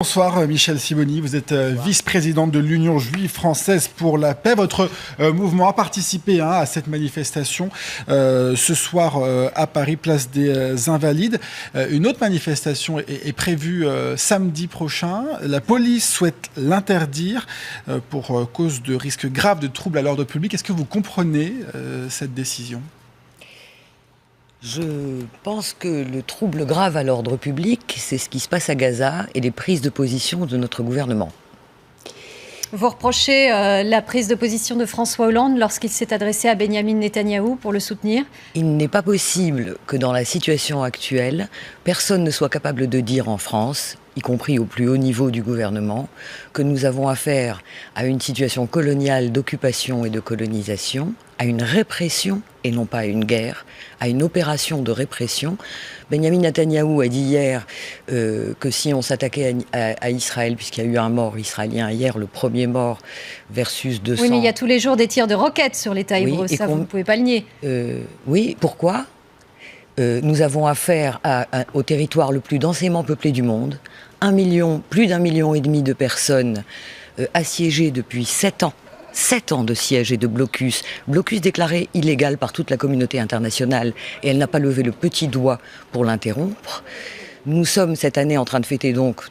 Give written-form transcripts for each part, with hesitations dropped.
Bonsoir Michèle Sibony, vous êtes vice-présidente de l'Union juive française pour la paix. Votre mouvement a participé à cette manifestation ce soir à Paris, place des Invalides. Une autre manifestation est prévue samedi prochain. La police souhaite l'interdire pour cause de risques graves de troubles à l'ordre public. Est-ce que vous comprenez cette décision ? Je pense que le trouble grave à l'ordre public, c'est ce qui se passe à Gaza et les prises de position de notre gouvernement. Vous reprochez la prise de position de François Hollande lorsqu'il s'est adressé à Benyamin Netanyahou pour le soutenir ? Il n'est pas possible que dans la situation actuelle, personne ne soit capable de dire en France, y compris au plus haut niveau du gouvernement, que nous avons affaire à une situation coloniale d'occupation et de colonisation, à une répression et non pas à une guerre, à une opération de répression. Benyamin Netanyahou a dit hier que si on s'attaquait à Israël, puisqu'il y a eu un mort israélien hier, le premier mort versus 200... Oui, mais il y a tous les jours des tirs de roquettes sur l'État hébreu, ça vous ne pouvez pas le nier. Oui, pourquoi ? Nous avons affaire au territoire le plus densément peuplé du monde, plus d'1,5 million de personnes assiégées depuis 7 ans. 7 ans de siège et de blocus déclaré illégal par toute la communauté internationale, et elle n'a pas levé le petit doigt pour l'interrompre. Nous sommes cette année en train de fêter donc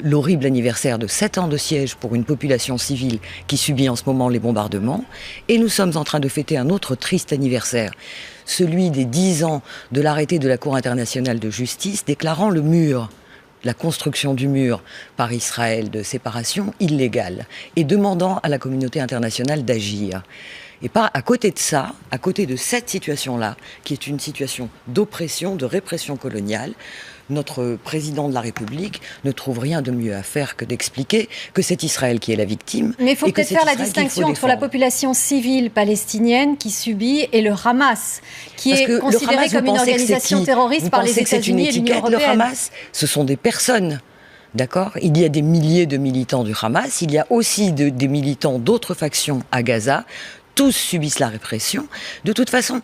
l'horrible anniversaire de 7 ans de siège pour une population civile qui subit en ce moment les bombardements, et nous sommes en train de fêter un autre triste anniversaire, celui des 10 ans de l'arrêté de la Cour internationale de justice déclarant le mur, la construction du mur par Israël de séparation illégale et demandant à la communauté internationale d'agir. Et à côté de ça, à côté de cette situation-là, qui est une situation d'oppression, de répression coloniale, notre président de la République ne trouve rien de mieux à faire que d'expliquer que c'est Israël qui est la victime. Mais il faut peut-être faire la distinction entre la population civile palestinienne qui subit et le Hamas, qui est considéré comme une organisation terroriste par les États-Unis et l'Union européenne. Le Hamas, ce sont des personnes. D'accord ? Il y a des milliers de militants du Hamas, il y a aussi des militants d'autres factions à Gaza. Tous subissent la répression. De toute façon,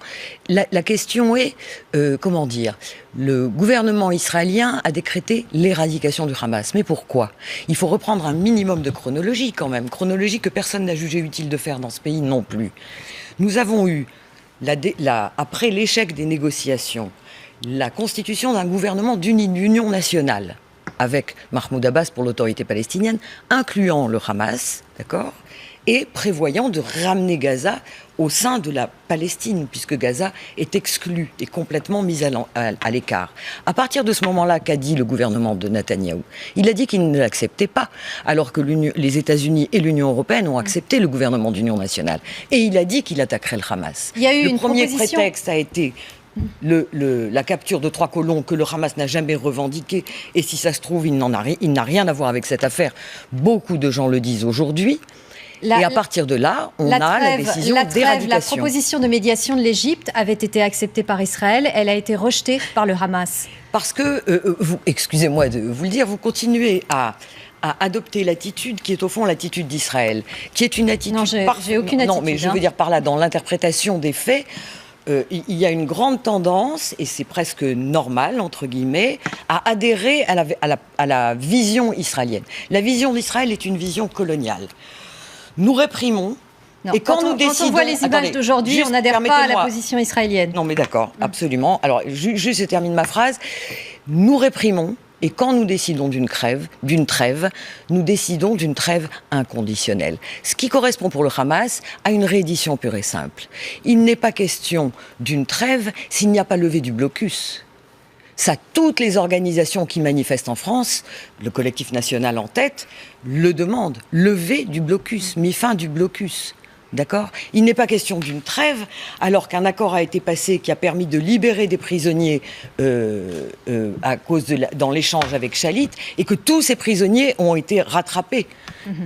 la question est, le gouvernement israélien a décrété l'éradication du Hamas. Mais pourquoi ? Il faut reprendre un minimum de chronologie quand même. Chronologie que personne n'a jugé utile de faire dans ce pays non plus. Nous avons eu, après l'échec des négociations, la constitution d'un gouvernement d'union nationale avec Mahmoud Abbas pour l'autorité palestinienne, incluant le Hamas, d'accord ? Et prévoyant de ramener Gaza au sein de la Palestine, puisque Gaza est exclue et complètement mise à l'écart. À partir de ce moment-là, qu'a dit le gouvernement de Netanyahou ? Il a dit qu'il ne l'acceptait pas, alors que les États-Unis et l'Union européenne ont accepté le gouvernement d'union nationale. Et il a dit qu'il attaquerait le Hamas. Il y a eu le premier prétexte a été la capture de 3 colons que le Hamas n'a jamais revendiqué, et si ça se trouve, il n'a rien à voir avec cette affaire. Beaucoup de gens le disent aujourd'hui. Et à partir de là, on a la décision d'éradication. La proposition de médiation de l'Égypte avait été acceptée par Israël. Elle a été rejetée par le Hamas. Parce que, excusez-moi de vous le dire, vous continuez à adopter l'attitude qui est au fond l'attitude d'Israël, qui est une attitude... Non, j'ai aucune attitude. Non, mais je veux dire par là, dans l'interprétation des faits, il y a une grande tendance, et c'est presque normal, entre guillemets, à adhérer à la vision israélienne. La vision d'Israël est une vision coloniale. Nous réprimons. Non, et quand on voit les images d'aujourd'hui, on n'adhère pas à la position israélienne. Non mais d'accord, absolument. Alors juste je termine ma phrase. Nous réprimons, et quand nous décidons d'une trêve, nous décidons d'une trêve inconditionnelle. Ce qui correspond pour le Hamas à une réédition pure et simple. Il n'est pas question d'une trêve s'il n'y a pas levé du blocus. Ça, toutes les organisations qui manifestent en France, le collectif national en tête, le demandent. Lever du blocus, mis fin du blocus. D'accord ? Il n'est pas question d'une trêve, alors qu'un accord a été passé qui a permis de libérer des prisonniers dans l'échange avec Shalit, et que tous ces prisonniers ont été rattrapés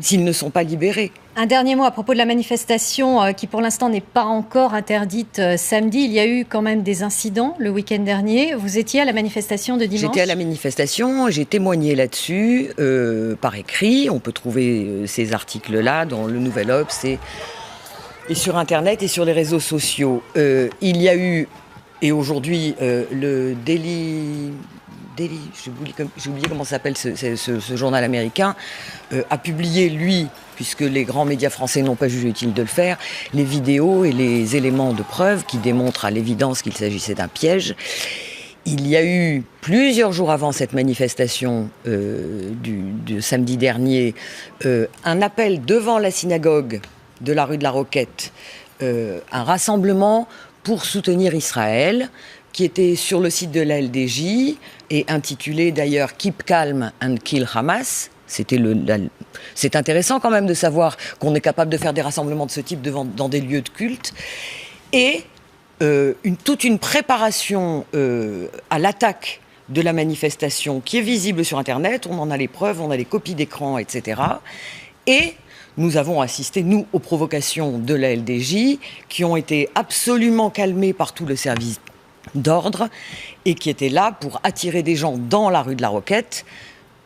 s'ils ne sont pas libérés. Un dernier mot à propos de la manifestation qui pour l'instant n'est pas encore interdite samedi. Il y a eu quand même des incidents le week-end dernier. Vous étiez à la manifestation de dimanche ? J'étais à la manifestation, j'ai témoigné là-dessus par écrit. On peut trouver ces articles-là dans le Nouvel Obs et sur Internet et sur les réseaux sociaux. Il y a eu, et aujourd'hui, le Daily Daily, j'ai oublié comment s'appelle ce journal américain, a publié, lui, puisque les grands médias français n'ont pas jugé utile de le faire, les vidéos et les éléments de preuve qui démontrent à l'évidence qu'il s'agissait d'un piège. Il y a eu, plusieurs jours avant cette manifestation du samedi dernier, un appel devant la synagogue de la rue de la Roquette, un rassemblement pour soutenir Israël, qui était sur le site de la LDJ et intitulé d'ailleurs « Keep calm and kill Hamas ». C'est intéressant quand même de savoir qu'on est capable de faire des rassemblements de ce type dans des lieux de culte. Et toute une préparation à l'attaque de la manifestation qui est visible sur Internet. On en a les preuves, on a les copies d'écran, etc. Et nous avons assisté, nous, aux provocations de la LDJ qui ont été absolument calmées par tout le service d'ordre et qui étaient là pour attirer des gens dans la rue de la Roquette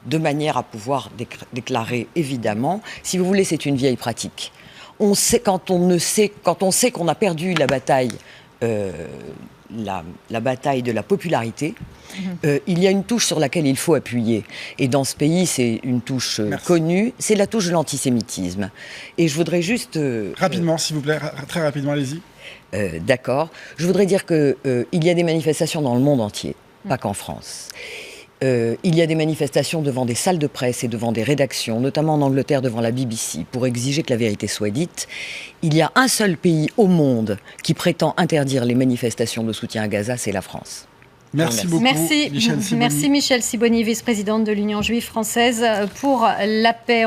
de manière à pouvoir déclarer, évidemment. Si vous voulez, c'est une vieille pratique. On sait, quand on sait qu'on a perdu la bataille, la bataille de la popularité, il y a une touche sur laquelle il faut appuyer. Et dans ce pays, c'est une touche connue, c'est la touche de l'antisémitisme. Et je voudrais juste... rapidement, s'il vous plaît, très rapidement, allez-y. D'accord. Je voudrais dire qu'il y a des manifestations dans le monde entier, pas qu'en France. Il y a des manifestations devant des salles de presse et devant des rédactions, notamment en Angleterre devant la BBC, pour exiger que la vérité soit dite. Il y a un seul pays au monde qui prétend interdire les manifestations de soutien à Gaza, c'est la France. Merci beaucoup, Michèle Sibony. Merci Michèle Sibony, vice-présidente de l'Union juive française pour la paix.